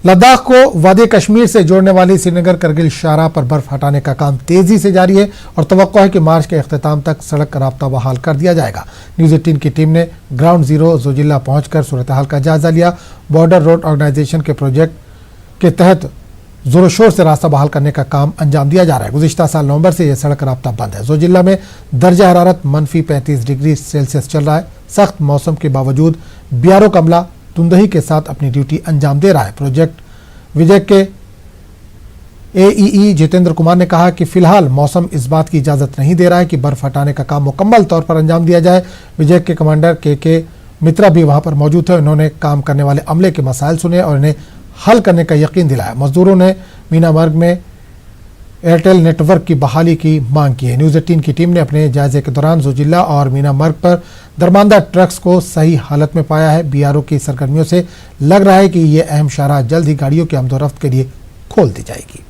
लद्दाख को वादी कश्मीर से जोड़ने वाली श्रीनगर करगिल शाहराह पर बर्फ हटाने का काम तेजी से जारी है और तवक्को है कि मार्च के अख्ताम तक सड़क राब्ता बहाल कर दिया जाएगा। न्यूज़ 18 की टीम ने ग्राउंड जीरो जोजिला पहुंचकर सूरत हाल का जायजा लिया। बॉर्डर रोड ऑर्गेनाइजेशन के प्रोजेक्ट के तहत जोरों शोर से रास्ता बहाल करने का काम अंजाम दिया जा रहा है। गुज़िश्ता साल नवंबर से यह सड़क राब्ता बंद है। जोजिला में दर्जा हरारत -35 डिग्री सेल्सियस चल रहा है। सख्त मौसम के बावजूद बीआरओ का अमला तुंदही के साथ अपनी ड्यूटी अंजाम दे रहा है। प्रोजेक्ट विजय के AEE जितेंद्र कुमार ने कहा कि फिलहाल मौसम इस बात की इजाजत नहीं दे रहा है कि बर्फ हटाने का काम मुकम्मल तौर पर अंजाम दिया जाए। विजय के कमांडर के मित्रा भी वहां पर मौजूद थे। उन्होंने काम करने वाले अमले के मसाइल सुने और इन्हें हल करने का यकीन दिलाया। मजदूरों ने मीना मार्ग में एयरटेल नेटवर्क की बहाली की मांग की है। न्यूज़ 18 की टीम ने अपने जायजे के दौरान जोजिला और मीना मार्ग पर दरमांदा ट्रक्स को सही हालत में पाया है। बीआरओ की सरगर्मियों से लग रहा है कि ये अहम शाहराह जल्द ही गाड़ियों की आमदोरफ्त के लिए खोल दी जाएगी।